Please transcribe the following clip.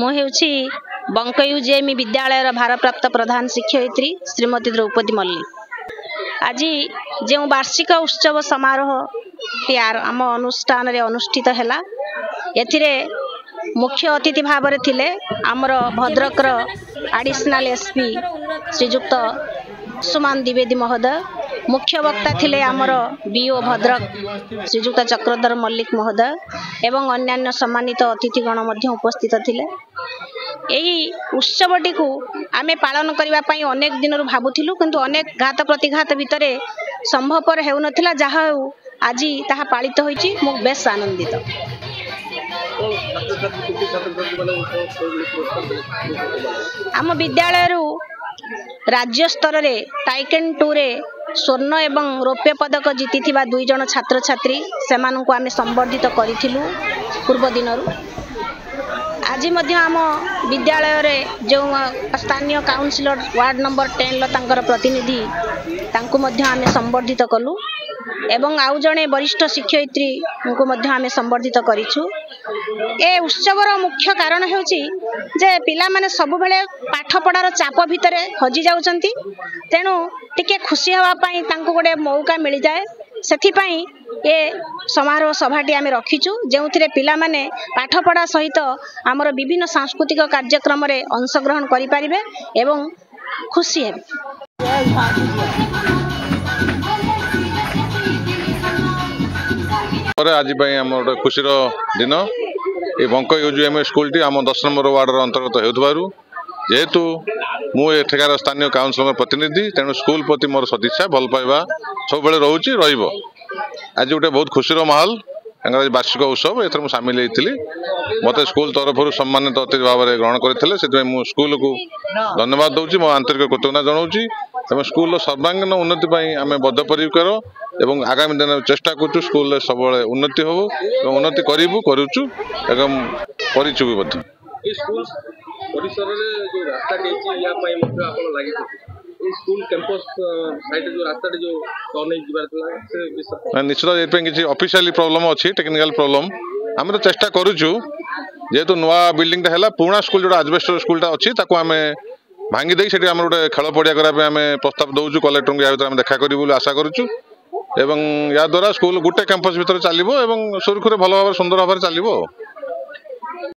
ମୁଁ ହେଉଛି ବଙ୍କୟୁ ଜେଏମି ବିଦ୍ୟାଳୟର ଭାରପ୍ରାପ୍ତ ପ୍ରଧାନ ଶିକ୍ଷୟିତ୍ରୀ ଶ୍ରୀମତୀ ଦ୍ରୌପଦୀ ମଲ୍ଲିକ। ଆଜି ଯେଉଁ ବାର୍ଷିକ ଉତ୍ସବ ସମାରୋହଟି ଆମ ଅନୁଷ୍ଠାନରେ ଅନୁଷ୍ଠିତ ହେଲା, ଏଥିରେ ମୁଖ୍ୟ ଅତିଥି ଭାବରେ ଥିଲେ ଆମର ଭଦ୍ରକର ଆଡିସନାଲ ଏସପି ଶ୍ରୀଯୁକ୍ତ ସୁମାନ ଦ୍ୱିବେଦୀ ମହୋଦୟ। मुख्य वक्ता थिले आमर बीओ भद्रक श्रीजुक्त चक्रधर मल्लिक महोदय एवं अन्यान्य सम्मानित अतिथिगण उपस्थित थिले। यही उत्सवटी को आमे पालन करबा पई अनेक दिन भाबुथिलु, किंतु अनेक घात प्रतिघात भितर संभवपर हेउ नथिला। जहा आज ताहा पालित होईची, मु बेस आनंदित। आम विद्यालय राज्य स्तर रे टाइकेंडू रे स्वर्ण एवं रौप्य पदक जीति 2 जन छात्र छात्री से आमे संबर्धित करिथिलु पूर्व दिन। आज आम विद्यालय रे जो स्थानीय काउंसिलर वार्ड नंबर 10 तांकर प्रतिनिधि तांको मध्य आमे संबर्धित कलु एवं आउ जने वरिष्ठ शिक्षयित्री को मध्य आमे संबर्धित करिछु। ए उत्सवर मुख्य कारण हेउची जे पिला माने सब बेले पाठ पढ़ार चाप भितरे हजि जाउचंती, तेणु टिके खुशी हवा पई तांको गोटे मौका मिल जाए। सेथि पई ए समारोह सभाटी आमे रखिछु, जेउथिरे पिला माने पाठ पढ़ा सहित हमर विभिन्न सांस्कृतिक कार्यक्रम रे अंशग्रहण करि परिबे एवं खुशी हेबे। आज गोटे खुशीर दिन ये बंकयू जूएमई स्कूल टी आम 10 नंबर वार्ड अंतर्गत होउथबारु जेहेतु मु एठाकार स्थानीय काउंसिलर प्रतिनिधि, तेणु स्कूल प्रति मोर सदिच्छा भल पाइबा सब बेले रहउची रहिबो। आज गोटे बहुत खुशीर माहौल वार्षिक उत्सव एथर मु सामिल होइथिली। मते स्कूल तरफ सम्मानित अतिथि भाव में ग्रहण करथिले, से मु स्कूल को धन्यवाद दउची, मो आंतरिक कृतज्ञता जनाउची। एवं स्कूल सर्वांगीन उन्नति पई आमे बद्धपरिकर एवं आगामी दिन चेष्टा करूँ स्कूल सब उन्नति हो एवं उन्नति करूँ करुचु एवं करिचु भी बद्ध। स्कूल परिसर रे जो रास्ता देछि या पई मते आपन लागि स्कूल कैंपस साइड जो रास्ता जो टर्न जिबार थला से विषय निश्चित ए पे किछि ऑफिशियली प्रॉब्लम अछि, टेक्निकल प्रॉब्लम हम तो चेष्टा करूचु। जेहेतु नुआ बिल्डिंग टा हैला, पुराना स्कूल जो एस्बेस्टस स्कूल टा अछि ताको आमे भांगी देई सेठी हम गोटे खेल पड़िया करा पे आमे प्रस्ताव दउचु। कलेक्टर को या भीतर हम देखा करिबु आशा करूचु एवं या द्वारा स्कूल गोटे कैंपस भीतर चलिबो एवं सुरखुरे भल भाव सुंदर भाव चलिबो।